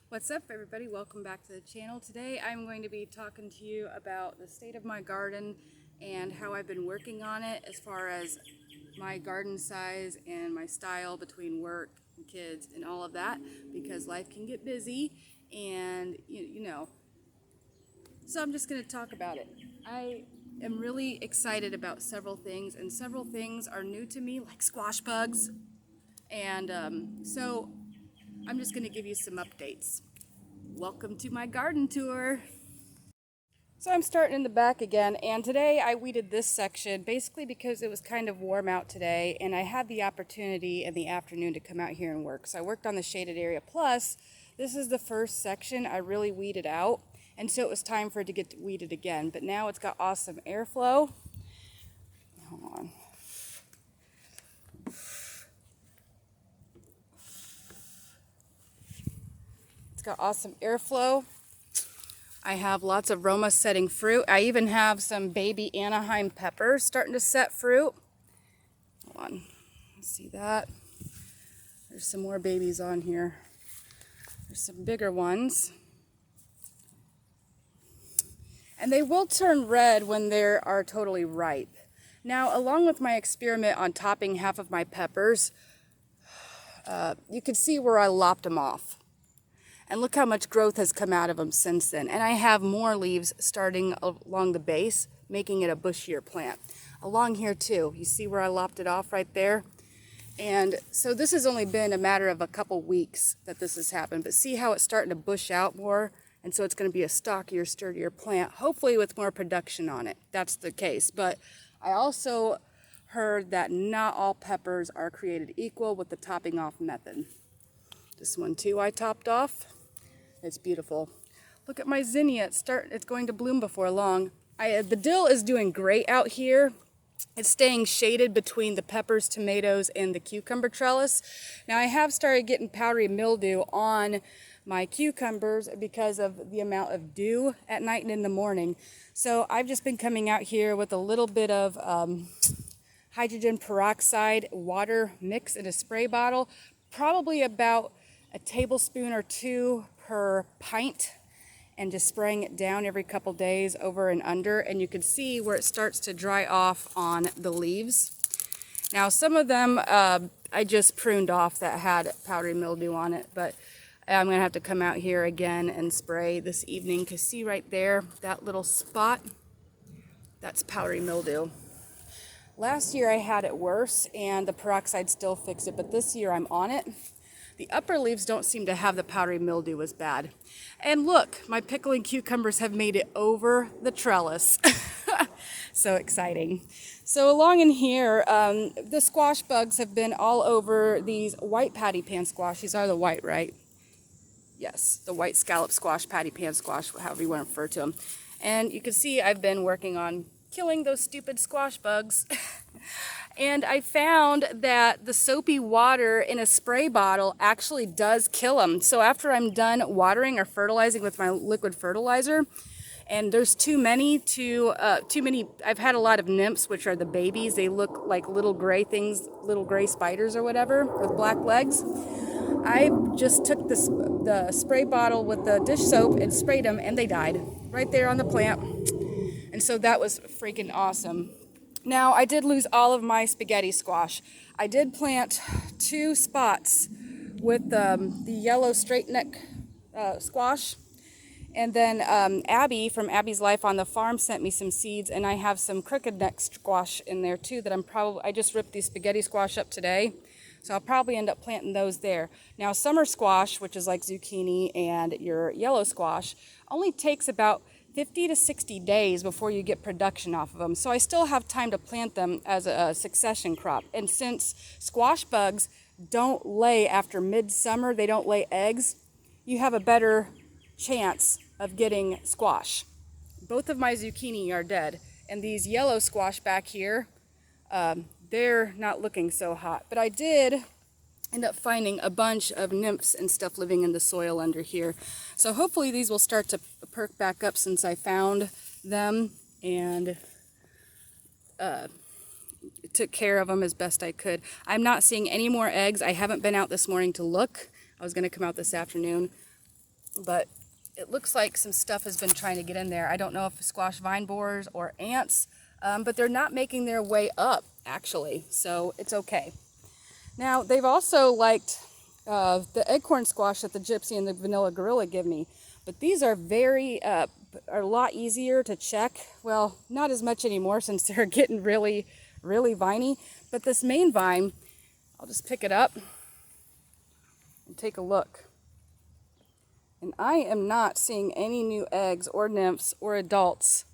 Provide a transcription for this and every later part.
What's up, everybody? Welcome back to the channel. Today I'm going to be talking to you about the state of my garden and how I've been working on it as far as my garden size and my style between work and kids and all of that, because life can get busy and you know. So I'm just going to talk about it. I am really excited about several things, and several things are new to me, like squash bugs. And so I'm just going to give you some updates. Welcome to my garden tour. So I'm starting in the back again, and today I weeded this section basically because it was kind of warm out today and I had the opportunity in the afternoon to come out here and work. So I worked on the shaded area. Plus, this is the first section I really weeded out, and so it was time for it to get weeded again. But now it's got awesome airflow. Hold on. Got awesome airflow. I have lots of Roma setting fruit. I even have some baby Anaheim peppers starting to set fruit. Hold on, see that? There's some more babies on here. There's some bigger ones. And they will turn red when they are totally ripe. Now, along with my experiment on topping half of my peppers, you can see where I lopped them off. And look how much growth has come out of them since then. And I have more leaves starting along the base, making it a bushier plant. Along here too, you see where I lopped it off right there? And so this has only been a matter of a couple weeks that this has happened, but see how it's starting to bush out more? And so it's going to be a stockier, sturdier plant, hopefully with more production on it. That's the case. But I also heard that not all peppers are created equal with the topping off method. This one too I topped off. It's beautiful. Look at my zinnia. It's going to bloom before long. The dill is doing great out here. It's staying shaded between the peppers, tomatoes, and the cucumber trellis. Now I have started getting powdery mildew on my cucumbers because of the amount of dew at night and in the morning. So I've just been coming out here with a little bit of hydrogen peroxide water mix in a spray bottle, probably about a tablespoon or two per pint, and just spraying it down every couple days over and under, and you can see where it starts to dry off on the leaves. Now some of them I just pruned off that had powdery mildew on it, but I'm gonna have to come out here again and spray this evening, because see right there, that little spot, that's powdery mildew. Last year I had it worse and the peroxide still fixed it, but this year I'm on it. The upper leaves don't seem to have the powdery mildew as bad. And look, my pickling cucumbers have made it over the trellis. So exciting. So along in here, the squash bugs have been all over these white patty pan squash. These are the white, right? Yes, the white scallop squash, patty pan squash, however you want to refer to them. And you can see I've been working on killing those stupid squash bugs. And I found that the soapy water in a spray bottle actually does kill them. So after I'm done watering or fertilizing with my liquid fertilizer, and there's too many, I've had a lot of nymphs, which are the babies. They look like little gray things, little gray spiders or whatever, with black legs. I just took the spray bottle with the dish soap and sprayed them, and they died right there on the plant. And so that was freaking awesome. Now, I did lose all of my spaghetti squash. I did plant 2 spots with the yellow straight neck squash. And then Abby from Abby's Life on the Farm sent me some seeds, and I have some crooked neck squash in there too that I just ripped these spaghetti squash up today. So I'll probably end up planting those there. Now, summer squash, which is like zucchini and your yellow squash, only takes about 50 to 60 days before you get production off of them. So I still have time to plant them as a succession crop. And since squash bugs don't lay after midsummer, they don't lay eggs, you have a better chance of getting squash. Both of my zucchini are dead. And these yellow squash back here, they're not looking so hot. But I did end up finding a bunch of nymphs and stuff living in the soil under here. So hopefully these will start to perk back up since I found them and took care of them as best I could. I'm not seeing any more eggs. I haven't been out this morning to look. I was going to come out this afternoon. but it looks like some stuff has been trying to get in there. I don't know if squash vine borers or ants, but they're not making their way up, actually, so it's okay. Now, they've also liked the acorn squash that the Gypsy and the Vanilla Gorilla give me, but these are are a lot easier to check. Well, not as much anymore since they're getting really, really viney, but this main vine, I'll just pick it up and take a look. And I am not seeing any new eggs or nymphs or adults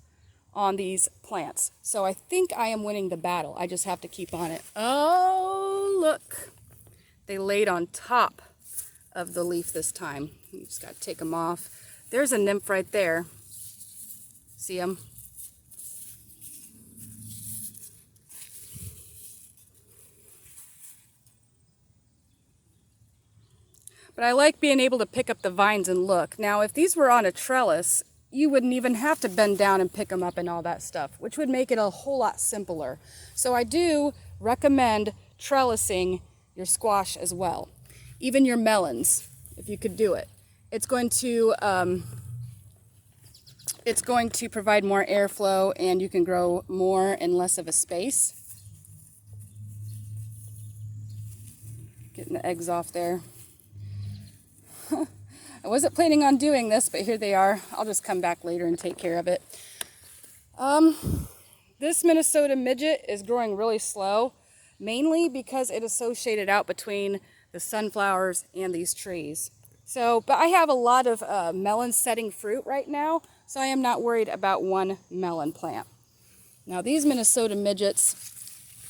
on these plants. So I think I am winning the battle. I just have to keep on it. Oh, look. They laid on top of the leaf this time. You just got to take them off. There's a nymph right there. See them? But I like being able to pick up the vines and look. Now, if these were on a trellis, you wouldn't even have to bend down and pick them up and all that stuff, which would make it a whole lot simpler. So I do recommend trellising your squash as well. Even your melons, if you could do it. It's going to provide more airflow, and you can grow more in less of a space. Getting the eggs off there. I wasn't planning on doing this, but here they are. I'll just come back later and take care of it. This Minnesota midget is growing really slow, mainly because it associated out between the sunflowers and these trees. So, but I have a lot of melons setting fruit right now, so I am not worried about one melon plant. Now these Minnesota midgets,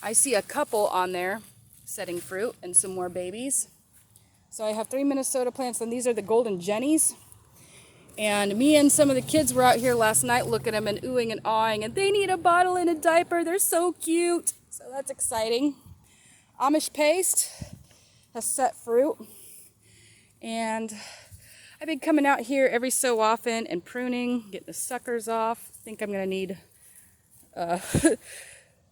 I see a couple on there setting fruit and some more babies. So I have 3 Minnesota plants, and these are the golden jennies. And me and some of the kids were out here last night looking at them and oohing and awing, and they need a bottle and a diaper. They're so cute. So that's exciting. Amish paste has set fruit. And I've been coming out here every so often and pruning, getting the suckers off. I think I'm going to need,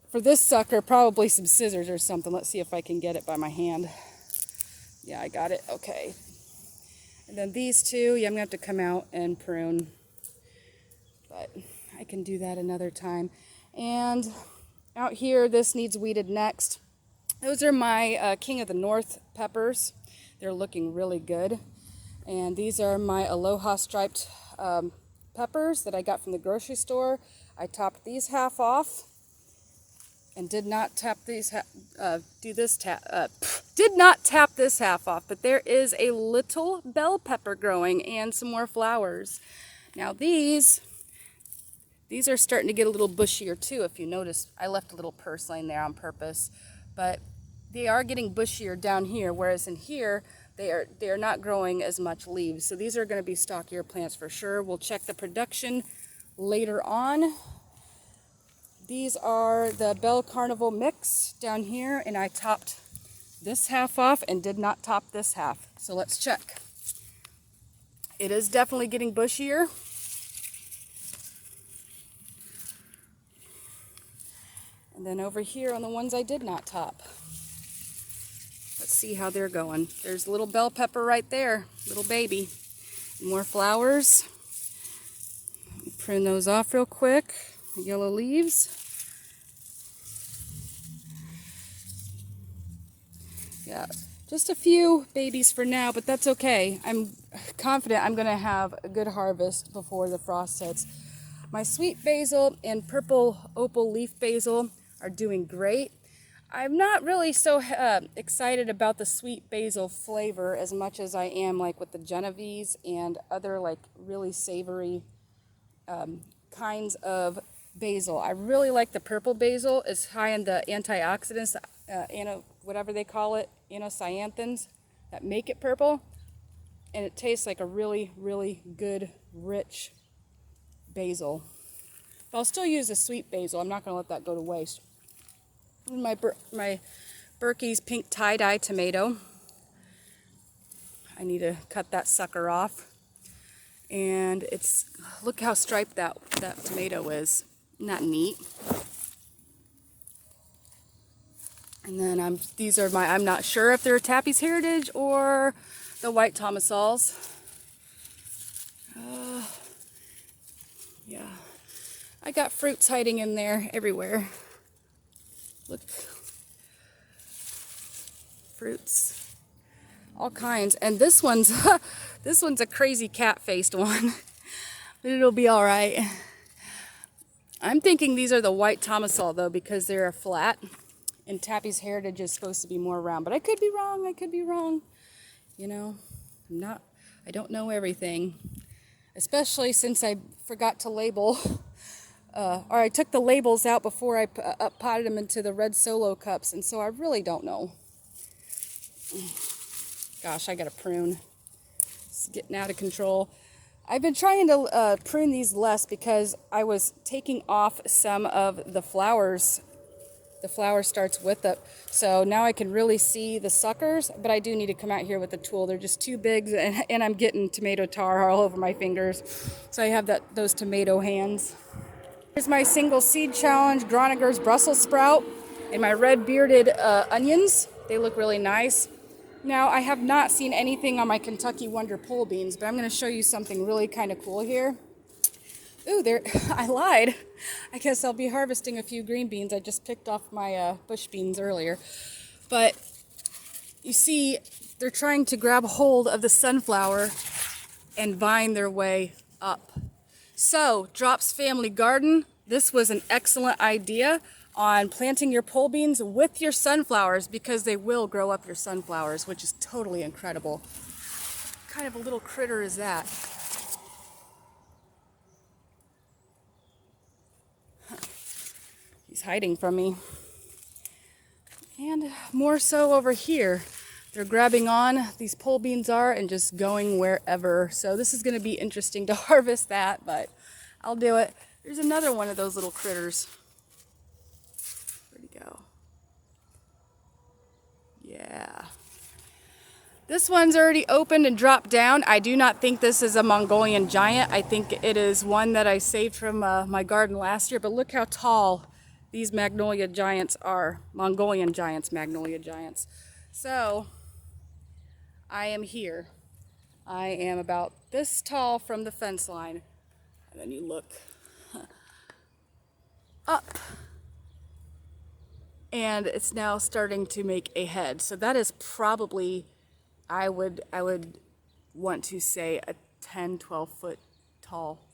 for this sucker, probably some scissors or something. Let's see if I can get it by my hand. Yeah, I got it. Okay. And then these two, yeah, I'm going to have to come out and prune. But I can do that another time. And out here, this needs weeded next. Those are my King of the North peppers. They're looking really good. And these are my Aloha striped peppers that I got from the grocery store. I topped these half off. And did not tap this half off, but there is a little bell pepper growing and some more flowers. Now these are starting to get a little bushier too. If you notice, I left a little purslane there on purpose, but they are getting bushier down here, whereas in here they are not growing as much leaves. So these are going to be stockier plants for sure. We'll check the production later on. These are the Bell Carnival mix down here, and I topped this half off and did not top this half. So let's check. It is definitely getting bushier. And then over here on the ones I did not top. Let's see how they're going. There's a little bell pepper right there, little baby. More flowers. Prune those off real quick. Yellow leaves. Yeah, just a few babies for now, but that's okay. I'm confident I'm going to have a good harvest before the frost hits. My sweet basil and purple opal leaf basil are doing great. I'm not really so excited about the sweet basil flavor as much as I am like with the Genovese and other like really savory kinds of basil. I really like the purple basil. It's high in the antioxidants, whatever they call it, anthocyanins that make it purple, and it tastes like a really, really good, rich basil. But I'll still use the sweet basil. I'm not going to let that go to waste. My Berkey's pink tie-dye tomato. I need to cut that sucker off. And it's, look how striped that tomato is. Not neat. And then I'm not sure if they're Tappy's Heritage or the White Tomasols. Yeah, I got fruits hiding in there everywhere. Look, fruits, all kinds. And this one's this one's a crazy cat-faced one, but it'll be all right. I'm thinking these are the white tomasol though, because they're flat, and Tappy's heritage is supposed to be more round. But I could be wrong. I could be wrong. You know, I don't know everything, especially since I forgot to label. Or I took the labels out before I potted them into the red solo cups, and so I really don't know. Gosh, I gotta prune. It's getting out of control. I've been trying to prune these less because I was taking off some of the flowers. The flower starts with it, so now I can really see the suckers, but I do need to come out here with a tool. They're just too big, and I'm getting tomato tar all over my fingers, so I have those tomato hands. Here's my single seed challenge, Groniger's Brussels sprout, and my red bearded onions. They look really nice. Now, I have not seen anything on my Kentucky Wonder pole beans, but I'm going to show you something really kind of cool here. Ooh, there! I lied. I guess I'll be harvesting a few green beans. I just picked off my bush beans earlier. But you see, they're trying to grab hold of the sunflower and vine their way up. So, Drop's Family Garden, this was an excellent idea on planting your pole beans with your sunflowers, because they will grow up your sunflowers, which is totally incredible. What kind of a little critter is that? He's hiding from me. And more so over here. They're grabbing on, these pole beans are, and just going wherever. So this is going to be interesting to harvest that, but I'll do it. There's another one of those little critters. Where'd he go? Yeah. This one's already opened and dropped down. I do not think this is a Mongolian giant. I think it is one that I saved from my garden last year, but look how tall these magnolia giants are. Mongolian giants, magnolia giants. So, I am here. I am about this tall from the fence line. And then you look up. And it's now starting to make a head. So that is probably, I would want to say, a 10, 12 foot tall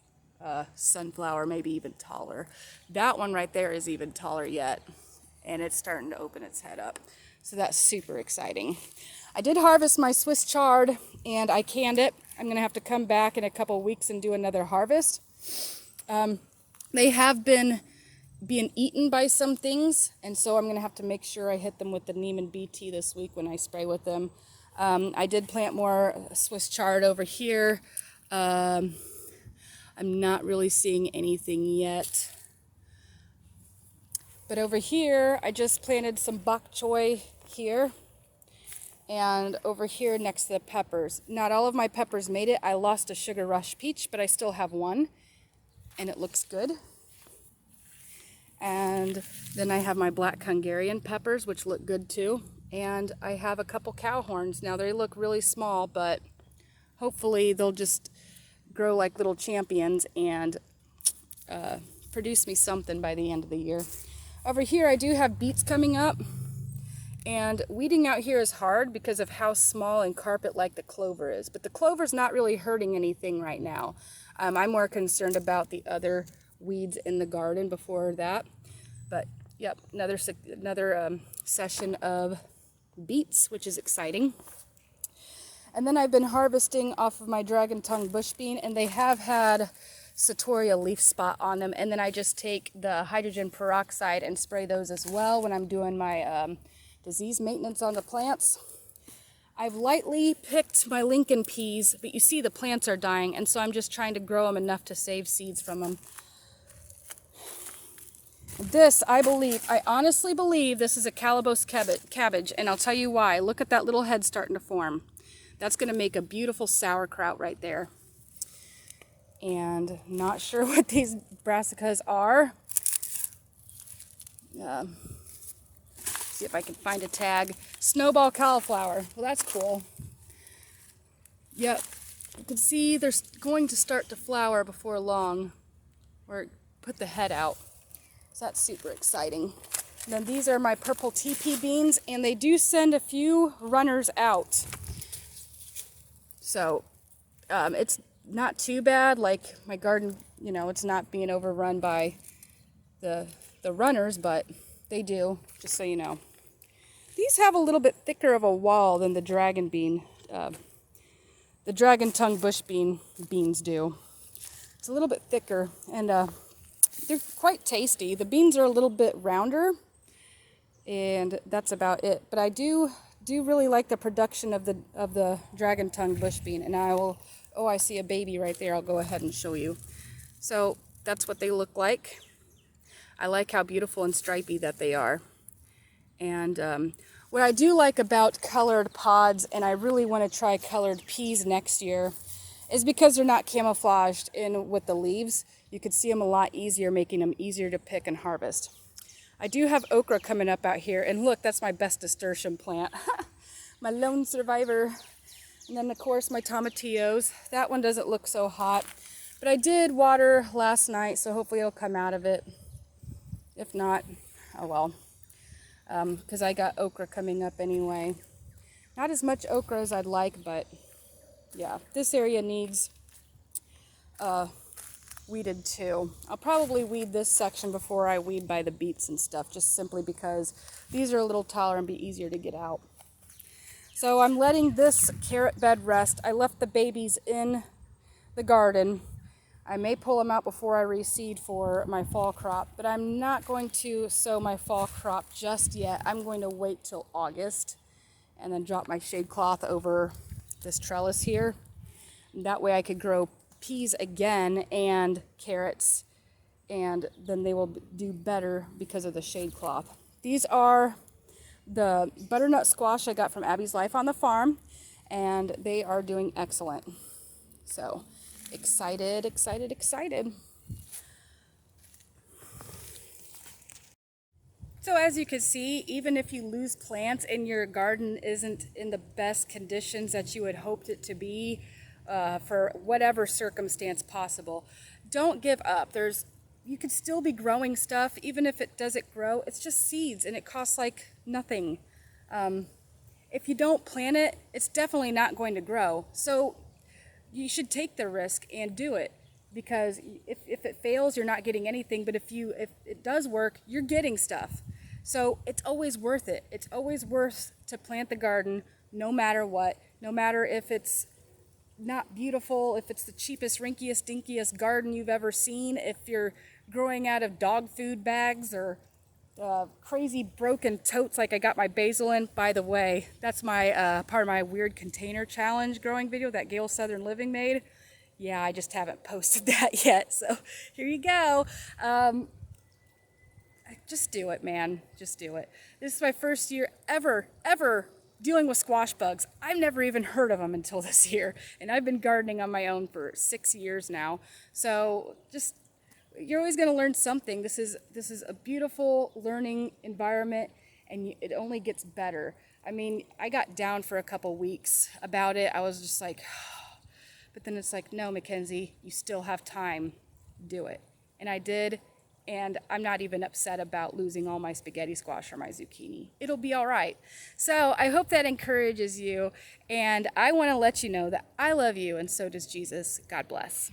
sunflower, maybe even taller. That one right there is even taller yet. And it's starting to open its head up. So that's super exciting. I did harvest my Swiss chard and I canned it. I'm going to have to come back in a couple weeks and do another harvest. They have been being eaten by some things, and so I'm going to have to make sure I hit them with the Neiman BT this week when I spray with them. I did plant more Swiss chard over here. I'm not really seeing anything yet. But over here, I just planted some bok choy here. And over here next to the peppers. Not all of my peppers made it. I lost a Sugar Rush peach, but I still have one. And it looks good. And then I have my black Hungarian peppers, which look good too. And I have a couple cow horns. Now they look really small, but hopefully they'll just grow like little champions and produce me something by the end of the year. Over here I do have beets coming up. And weeding out here is hard because of how small and carpet-like the clover is. But the clover's not really hurting anything right now. I'm more concerned about the other weeds in the garden before that. But, yep, another session of beets, which is exciting. And then I've been harvesting off of my dragon tongue bush bean, and they have had Satoria leaf spot on them. And then I just take the hydrogen peroxide and spray those as well when I'm doing my disease maintenance on the plants. I've lightly picked my Lincoln peas, but you see the plants are dying, and so I'm just trying to grow them enough to save seeds from them. This, I honestly believe this is a Calabos cabbage, and I'll tell you why. Look at that little head starting to form. That's going to make a beautiful sauerkraut right there. And not sure what these brassicas are. See if I can find a tag. Snowball cauliflower. Well, that's cool. Yep. You can see they're going to start to flower before long, or put the head out. So that's super exciting. And then these are my purple TP beans, and they do send a few runners out. So it's not too bad. Like my garden, you know, it's not being overrun by the runners, but they do, just so you know. These have a little bit thicker of a wall than the dragon bean, the dragon tongue bush beans do. It's a little bit thicker, and they're quite tasty. The beans are a little bit rounder, and that's about it. But I do really like the production of the dragon tongue bush bean, and I will. Oh, I see a baby right there. I'll go ahead and show you. So that's what they look like. I like how beautiful and stripy that they are. And what I do like about colored pods, and I really want to try colored peas next year, is because they're not camouflaged in with the leaves. You could see them a lot easier, making them easier to pick and harvest. I do have okra coming up out here, and look, that's my best nasturtium plant. My lone survivor. And then of course my tomatillos. That one doesn't look so hot, but I did water last night, so hopefully it'll come out of it. If not, oh well. Because I got okra coming up anyway. Not as much okra as I'd like, but yeah, this area needs weeded too. I'll probably weed this section before I weed by the beets and stuff, just simply because these are a little taller and be easier to get out. So I'm letting this carrot bed rest. I left the babies in the garden. I may pull them out before I reseed for my fall crop, but I'm not going to sow my fall crop just yet. I'm going to wait till August and then drop my shade cloth over this trellis here. And that way I could grow peas again and carrots, and then they will do better because of the shade cloth. These are the butternut squash I got from Abby's Life on the Farm, and they are doing excellent. So excited, excited, excited. So as you can see, even if you lose plants and your garden isn't in the best conditions that you had hoped it to be, for whatever circumstance possible, don't give up. You could still be growing stuff. Even if it doesn't grow, it's just seeds and it costs like nothing. If you don't plant it, it's definitely not going to grow. So you should take the risk and do it, because if it fails, you're not getting anything. But if it does work, you're getting stuff. So it's always worth it. It's always worth to plant the garden, no matter what, no matter if it's not beautiful, if it's the cheapest, rinkiest, dinkiest garden you've ever seen, if you're growing out of dog food bags or crazy broken totes like I got my basil in. By the way, that's my part of my weird container challenge growing video that Gail Southern Living made. Yeah, I just haven't posted that yet, so here you go. Just do it, man. Just do it. This is my first year ever dealing with squash bugs. I've never even heard of them until this year, and I've been gardening on my own for 6 years now. So you're always going to learn something. This is a beautiful learning environment, and it only gets better. I mean, I got down for a couple weeks about it. I was just like, but then it's like, no, Mackenzie, you still have time. Do it. And I did. And I'm not even upset about losing all my spaghetti squash or my zucchini. It'll be all right. So I hope that encourages you. And I want to let you know that I love you, and so does Jesus. God bless.